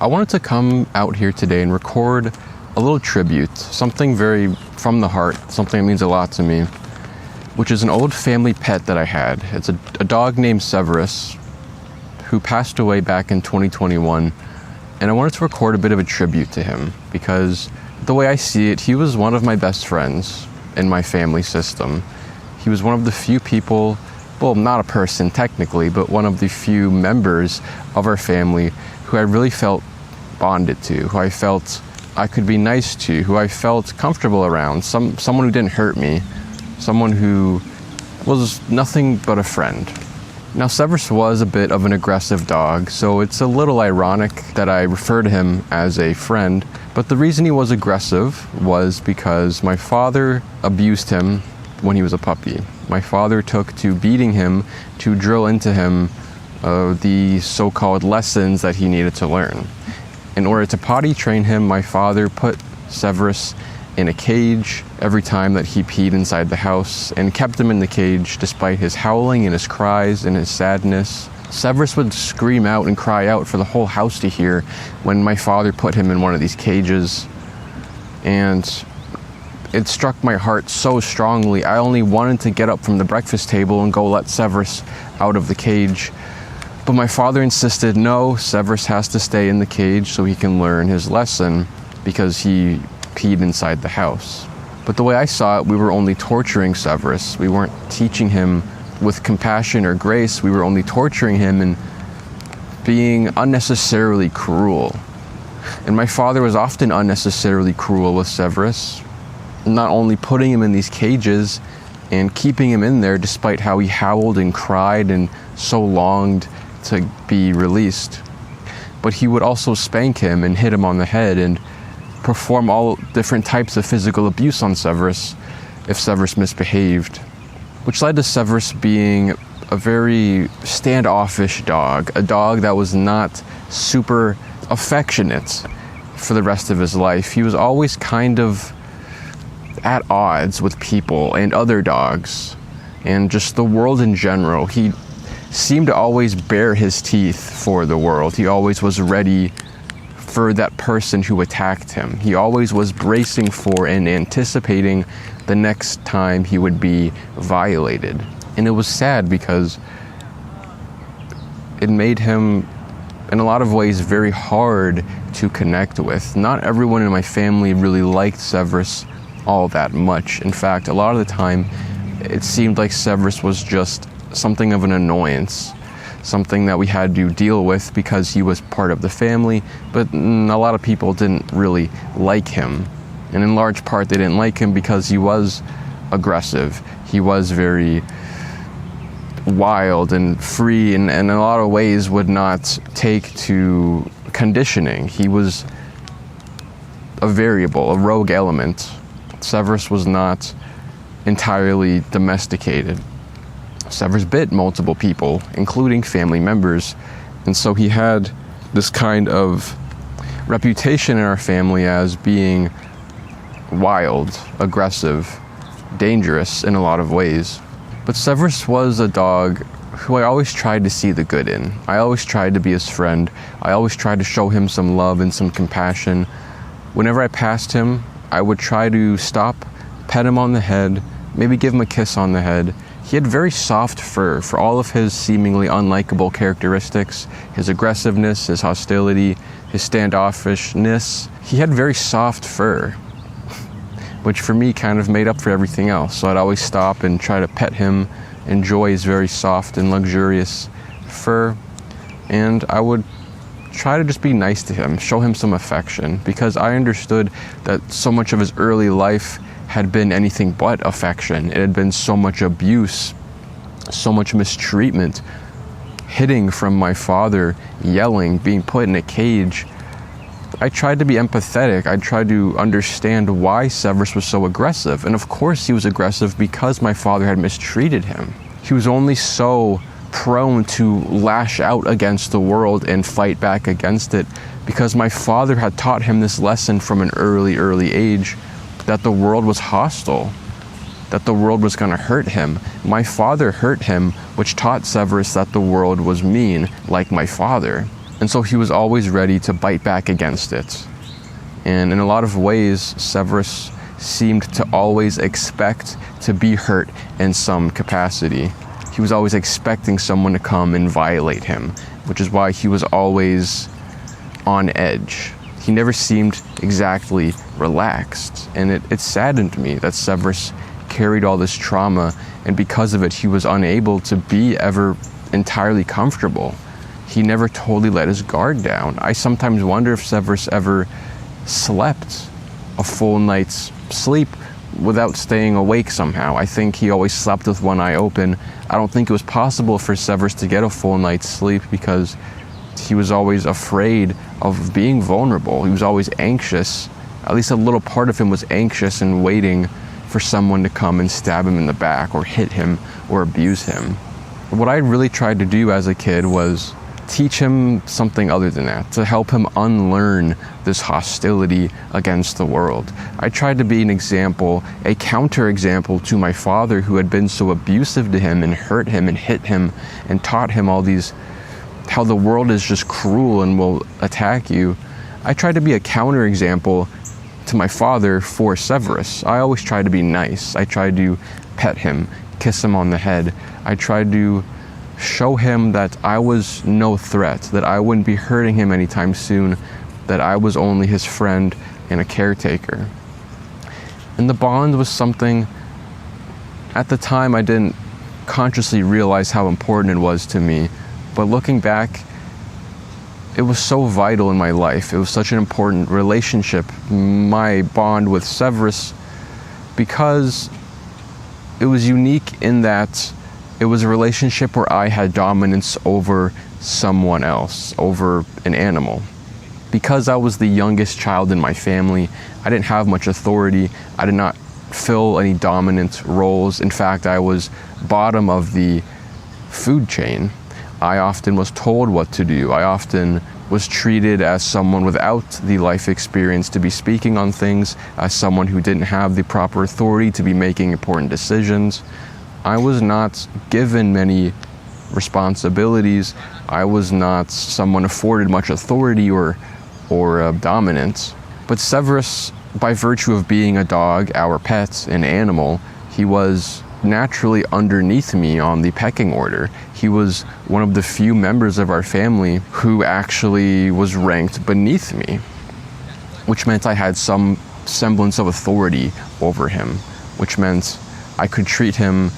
I wanted to come out here today and record a little tribute, something very from the heart, something that means a lot to me, which is an old family pet that I had. It's a dog named Severus, who passed away back in 2021, and I wanted to record a bit of a tribute to him, because the way I see it, he was one of my best friends in my family system. He was one of the few people, well, not a person technically, but one of the few members of our family who I really felt bonded to, who I felt I could be nice to, who I felt comfortable around, someone who didn't hurt me, someone who was nothing but a friend. Now, Severus was a bit of an aggressive dog, so it's a little ironic that I refer to him as a friend, but the reason he was aggressive was because my father abused him when he was a puppy. My father took to beating him to drill into him the so-called lessons that he needed to learn. In order to potty train him, my father put Severus in a cage every time that he peed inside the house and kept him in the cage despite his howling and his cries and his sadness. Severus would scream out and cry out for the whole house to hear when my father put him in one of these cages. And it struck my heart so strongly. I only wanted to get up from the breakfast table and go let Severus out of the cage. But my father insisted, no, Severus has to stay in the cage so he can learn his lesson because he peed inside the house. But the way I saw it, we were only torturing Severus. We weren't teaching him with compassion or grace. We were only torturing him and being unnecessarily cruel. And my father was often unnecessarily cruel with Severus, not only putting him in these cages and keeping him in there despite how he howled and cried and so longed to be released, but he would also spank him and hit him on the head and perform all different types of physical abuse on Severus if Severus misbehaved, which led to Severus being a very standoffish dog, a dog that was not super affectionate for the rest of his life. He was always kind of at odds with people and other dogs and just the world in general. He seemed to always bare his teeth for the world. He always was ready for that person who attacked him. He always was bracing for and anticipating the next time he would be violated. And it was sad because it made him, in a lot of ways, very hard to connect with. Not everyone in my family really liked Severus all that much. In fact, a lot of the time, it seemed like Severus was just something of an annoyance, something that we had to deal with because he was part of the family, but a lot of people didn't really like him. And in large part, they didn't like him because he was aggressive. He was very wild and free, and in a lot of ways would not take to conditioning. He was a variable, a rogue element. Severus was not entirely domesticated. Severus bit multiple people, including family members, and so he had this kind of reputation in our family as being wild, aggressive, dangerous in a lot of ways. But Severus was a dog who I always tried to see the good in. I always tried to be his friend. I always tried to show him some love and some compassion. Whenever I passed him, I would try to stop, pet him on the head, maybe give him a kiss on the head. He had very soft fur for all of his seemingly unlikable characteristics, his aggressiveness, his hostility, his standoffishness. He had very soft fur, which for me kind of made up for everything else. So I'd always stop and try to pet him, enjoy his very soft and luxurious fur, and I would try to just be nice to him, show him some affection, because I understood that so much of his early life had been anything but affection. It had been so much abuse, so much mistreatment, hitting from my father, yelling, being put in a cage. I tried to be empathetic. I tried to understand why Severus was so aggressive. And of course he was aggressive because my father had mistreated him. He was only so prone to lash out against the world and fight back against it because my father had taught him this lesson from an early age, that the world was hostile, that the world was going to hurt him. My father hurt him, which taught Severus that the world was mean, like my father. And so he was always ready to bite back against it. And in a lot of ways, Severus seemed to always expect to be hurt in some capacity. He was always expecting someone to come and violate him, which is why he was always on edge. He never seemed exactly relaxed. And it saddened me that Severus carried all this trauma, and because of it, he was unable to be ever entirely comfortable. He never totally let his guard down. I sometimes wonder if Severus ever slept a full night's sleep without staying awake somehow. I think he always slept with one eye open. I don't think it was possible for Severus to get a full night's sleep because he was always afraid of being vulnerable. He was always anxious. At least a little part of him was anxious and waiting for someone to come and stab him in the back or hit him or abuse him. What I really tried to do as a kid was teach him something other than that, to help him unlearn this hostility against the world. I tried to be an example, a counterexample to my father who had been so abusive to him and hurt him and hit him and taught him all these, how the world is just cruel and will attack you. I tried to be a counterexample to my father for Severus. I always tried to be nice. I tried to pet him, kiss him on the head. I tried to show him that I was no threat, that I wouldn't be hurting him anytime soon, that I was only his friend and a caretaker. And the bond was something, at the time I didn't consciously realize how important it was to me, but looking back, it was so vital in my life. It was such an important relationship, my bond with Severus, because it was unique in that it was a relationship where I had dominance over someone else, over an animal. Because I was the youngest child in my family, I didn't have much authority. I did not fill any dominant roles. In fact, I was bottom of the food chain. I often was told what to do. I often was treated as someone without the life experience to be speaking on things, as someone who didn't have the proper authority to be making important decisions. I was not given many responsibilities. I was not someone afforded much authority or dominance. But Severus, by virtue of being a dog, our pet, an animal, he was naturally underneath me on the pecking order. He was one of the few members of our family who actually was ranked beneath me, which meant I had some semblance of authority over him, which meant I could treat him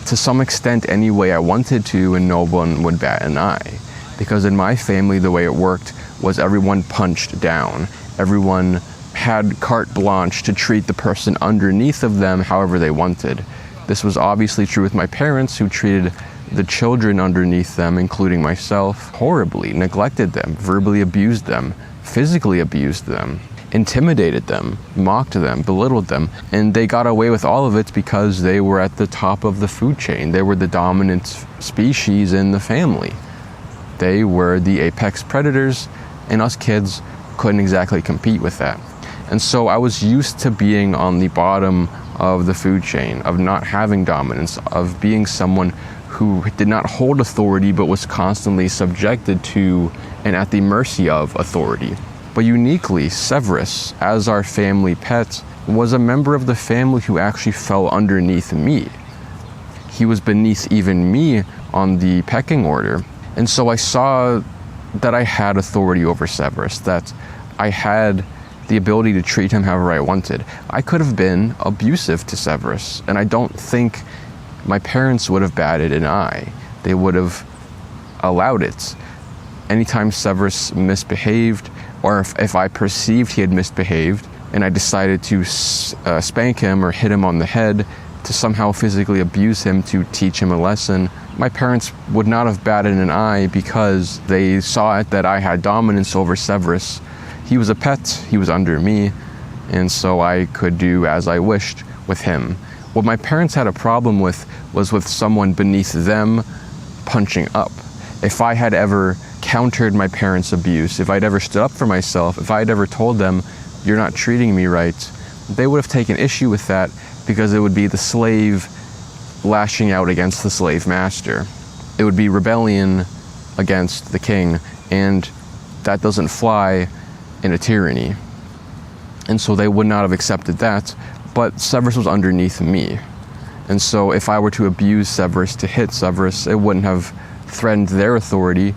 to some extent any way I wanted to and no one would bat an eye. Because in my family, the way it worked was everyone punched down. Everyone had carte blanche to treat the person underneath of them however they wanted. This was obviously true with my parents, who treated the children underneath them, including myself, horribly, neglected them, verbally abused them, physically abused them, intimidated them, mocked them, belittled them, and they got away with all of it because they were at the top of the food chain. They were the dominant species in the family. They were the apex predators, and us kids couldn't exactly compete with that. And so I was used to being on the bottom of the food chain, of not having dominance, of being someone who did not hold authority but was constantly subjected to and at the mercy of authority. But uniquely, Severus, as our family pet, was a member of the family who actually fell underneath me. He was beneath even me on the pecking order. And so I saw that I had authority over Severus, that I had the ability to treat him however I wanted. I could have been abusive to Severus, and I don't think my parents would have batted an eye. They would have allowed it. Anytime Severus misbehaved, or if I perceived he had misbehaved and I decided to spank him or hit him on the head, to somehow physically abuse him to teach him a lesson, my parents would not have batted an eye because they saw it that I had dominance over Severus. He was a pet, he was under me, and so I could do as I wished with him. What my parents had a problem with was with someone beneath them punching up. If I had ever countered my parents' abuse, if I'd ever stood up for myself, if I'd ever told them, "You're not treating me right," they would have taken issue with that because it would be the slave lashing out against the slave master. It would be rebellion against the king, and that doesn't fly in a tyranny. And so they would not have accepted that, but Severus was underneath me. And so if I were to abuse Severus, to hit Severus, it wouldn't have threatened their authority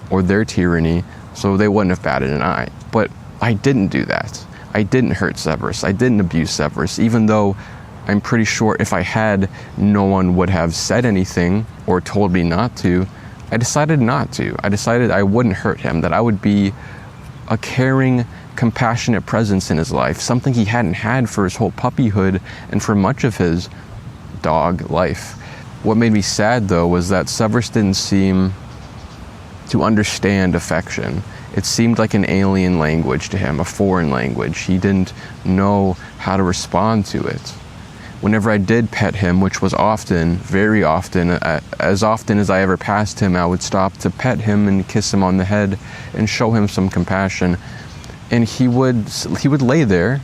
or their tyranny, so they wouldn't have batted an eye. But I didn't do that. I didn't hurt Severus. I didn't abuse Severus, even though I'm pretty sure if I had, no one would have said anything or told me not to. I decided not to. I decided I wouldn't hurt him, that I would be a caring, compassionate presence in his life, something he hadn't had for his whole puppyhood and for much of his dog life. What made me sad, though, was that Severus didn't seem to understand affection. It seemed like an alien language to him, a foreign language. He didn't know how to respond to it. Whenever I did pet him, which was often, very often, as often as I ever passed him, I would stop to pet him and kiss him on the head and show him some compassion. And he would lay there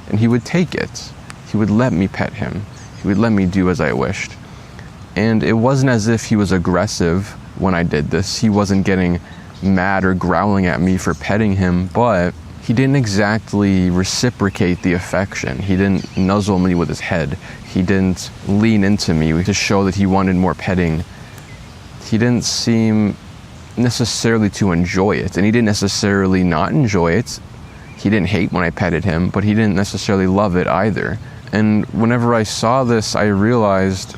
and he would take it. He would let me pet him. He would let me do as I wished. And it wasn't as if he was aggressive when I did this. He wasn't getting mad or growling at me for petting him, but he didn't exactly reciprocate the affection. He didn't nuzzle me with his head. He didn't lean into me to show that he wanted more petting. He didn't seem necessarily to enjoy it, and he didn't necessarily not enjoy it. He didn't hate when I petted him, but he didn't necessarily love it either. And whenever I saw this, I realized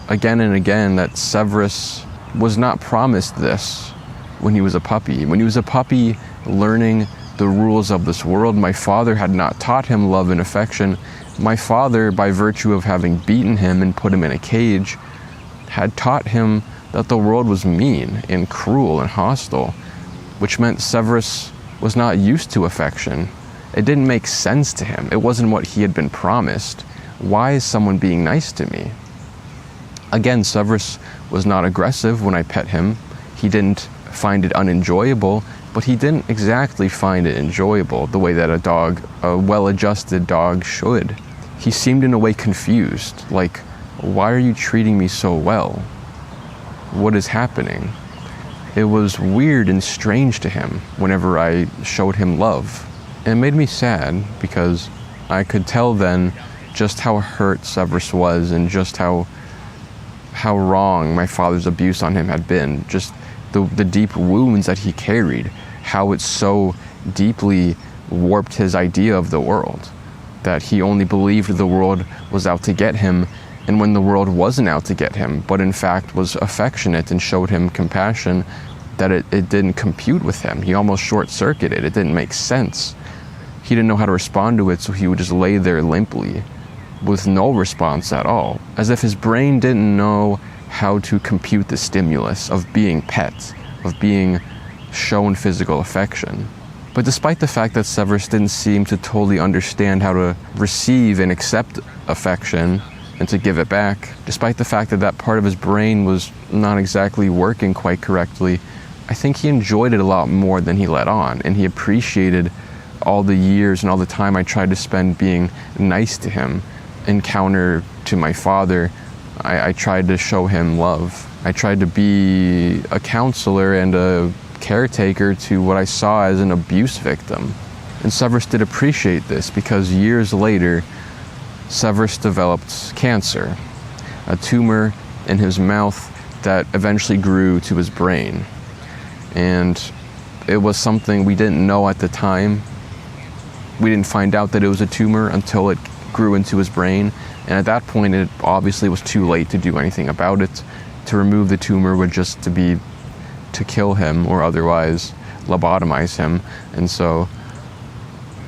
again and again that Severus was not promised this when he was a puppy. When he was a puppy learning the rules of this world, my father had not taught him love and affection. My father, by virtue of having beaten him and put him in a cage, had taught him that the world was mean and cruel and hostile, which meant Severus was not used to affection. It didn't make sense to him. It wasn't what he had been promised. Why is someone being nice to me? Again, Severus was not aggressive when I pet him. He didn't find it unenjoyable, but he didn't exactly find it enjoyable the way that a well-adjusted dog should. He seemed in a way confused, like, why are you treating me so well? What is happening? It was weird and strange to him whenever I showed him love. And it made me sad because I could tell then just how hurt Severus was and just how wrong my father's abuse on him had been. Just the deep wounds that he carried, how it so deeply warped his idea of the world, that he only believed the world was out to get him, and when the world wasn't out to get him, but in fact was affectionate and showed him compassion, that it didn't compute with him. He almost short-circuited. It didn't make sense. He didn't know how to respond to it, so he would just lay there limply with no response at all, as if his brain didn't know how to compute the stimulus of being pet, of being shown physical affection. But despite the fact that Severus didn't seem to totally understand how to receive and accept affection and to give it back, despite the fact that that part of his brain was not exactly working quite correctly, I think he enjoyed it a lot more than he let on, and he appreciated all the years and all the time I tried to spend being nice to him. In counter to my father, I tried to show him love. I tried to be a counselor and a caretaker to what I saw as an abuse victim. And Severus did appreciate this because years later, Severus developed cancer, a tumor in his mouth that eventually grew to his brain. And it was something we didn't know at the time. We didn't find out that it was a tumor until it grew into his brain. And at that point, it obviously was too late to do anything about it. To remove the tumor would just be to kill him or otherwise lobotomize him. And so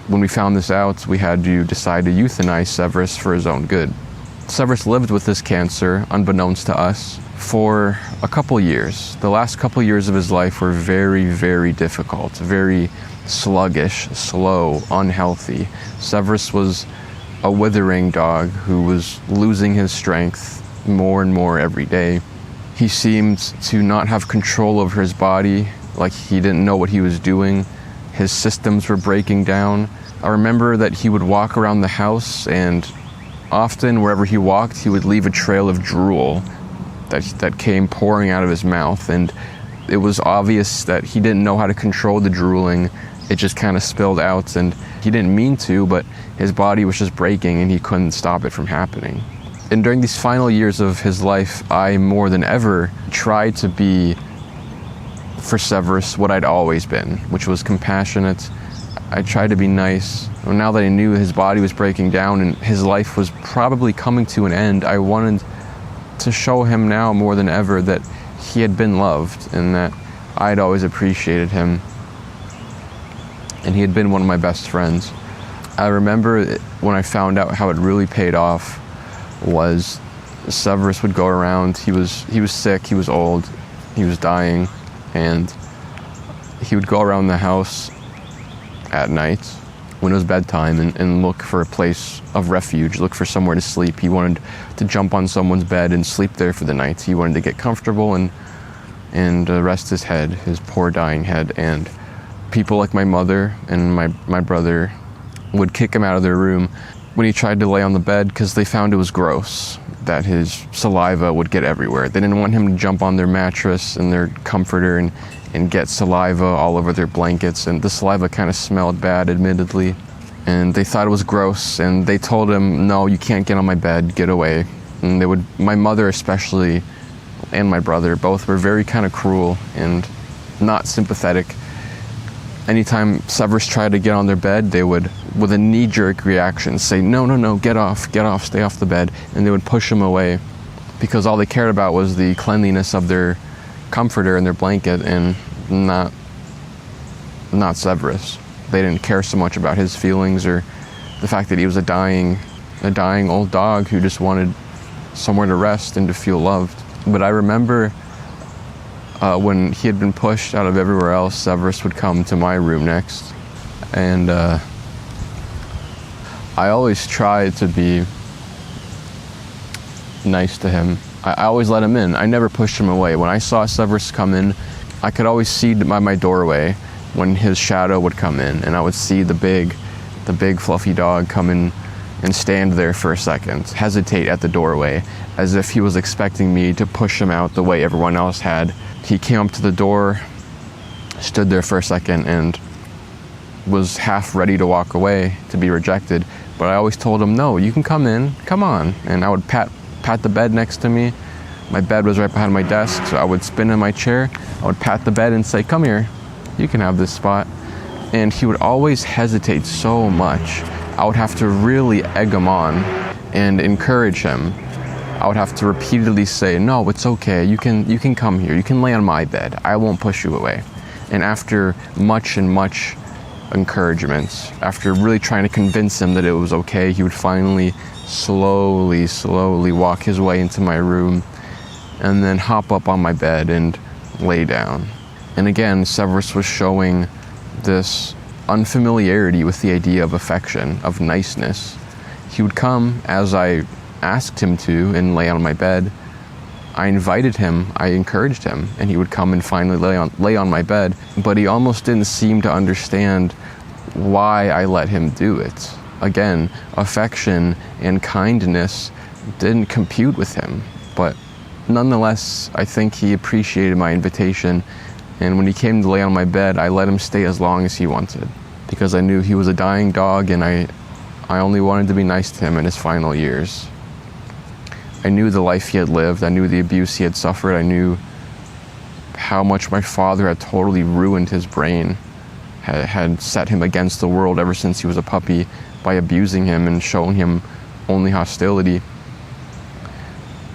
when we found this out, we had to decide to euthanize Severus for his own good. Severus lived with this cancer, unbeknownst to us, for a couple years. The last couple years of his life were very, very difficult, very sluggish, slow, unhealthy. Severus was a withering dog who was losing his strength more and more every day. He seemed to not have control over his body, like he didn't know what he was doing. His systems were breaking down. I remember that he would walk around the house, and often wherever he walked, he would leave a trail of drool that came pouring out of his mouth. And it was obvious that he didn't know how to control the drooling. It just kind of spilled out, and he didn't mean to, but his body was just breaking and he couldn't stop it from happening. And during these final years of his life, I more than ever tried to be for Severus what I'd always been, which was compassionate. I tried to be nice. Now that I knew his body was breaking down and his life was probably coming to an end, I wanted to show him now more than ever that he had been loved and that I'd always appreciated him. And he had been one of my best friends. I remember when I found out how it really paid off was Severus would go around. He was sick, he was old, he was dying, and he would go around the house at night when it was bedtime and look for a place of refuge, look for somewhere to sleep. He wanted to jump on someone's bed and sleep there for the night. He wanted to get comfortable and rest his head, his poor dying head. And people like my mother and my brother would kick him out of their room when he tried to lay on the bed because they found it was gross, that his saliva would get everywhere. They didn't want him to jump on their mattress and their comforter and get saliva all over their blankets, and the saliva kind of smelled bad, admittedly, and they thought it was gross, and they told him, no, you can't get on my bed, get away. And they would, my mother especially, and my brother, both were very kind of cruel and not sympathetic. Anytime Severus tried to get on their bed, they would, with a knee-jerk reaction, say, no, get off, stay off the bed, and they would push him away because all they cared about was the cleanliness of their comforter and their blanket and not Severus. They didn't care so much about his feelings or the fact that he was a dying old dog who just wanted somewhere to rest and to feel loved. But I remember when he had been pushed out of everywhere else, Severus would come to my room next, and I always tried to be nice to him. I always let him in. I never pushed him away. When I saw Severus come in, I could always see by my doorway when his shadow would come in, and I would see the big fluffy dog come in and stand there for a second, hesitate at the doorway, as if he was expecting me to push him out the way everyone else had. He came up to the door, stood there for a second, and was half ready to walk away, to be rejected. But I always told him, no, you can come in, come on. And I would pat the bed next to me. My bed was right behind my desk, so I would spin in my chair. I would pat the bed and say, come here, you can have this spot. And he would always hesitate so much. I would have to really egg him on and encourage him. I would have to repeatedly say, no, it's okay, you can come here, you can lay on my bed, I won't push you away. And after much encouragement, after really trying to convince him that it was okay, he would finally slowly walk his way into my room and then hop up on my bed and lay down. And again, Severus was showing this unfamiliarity with the idea of affection, of niceness. He would come as I asked him to and lay on my bed. I invited him, I encouraged him, and he would come and finally lay on my bed, but he almost didn't seem to understand why I let him do it. Again, affection and kindness didn't compute with him, but nonetheless, I think he appreciated my invitation, and when he came to lay on my bed, I let him stay as long as he wanted, because I knew he was a dying dog, and I only wanted to be nice to him in his final years. I knew the life he had lived, I knew the abuse he had suffered, I knew how much my father had totally ruined his brain, had set him against the world ever since he was a puppy by abusing him and showing him only hostility.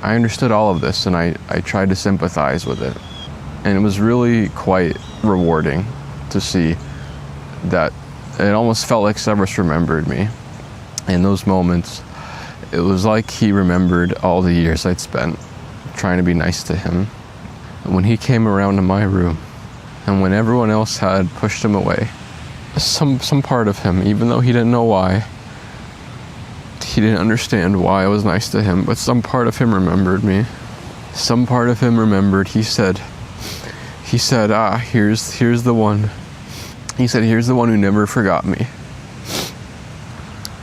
I understood all of this, and I tried to sympathize with it. And it was really quite rewarding to see that it almost felt like Severus remembered me. In those moments, it was like he remembered all the years I'd spent trying to be nice to him. And when he came around to my room, and when everyone else had pushed him away, some part of him, even though he didn't know why, he didn't understand why I was nice to him, but some part of him remembered me. Some part of him remembered. He said, here's the one. He said, here's the one who never forgot me.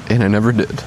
And I never did.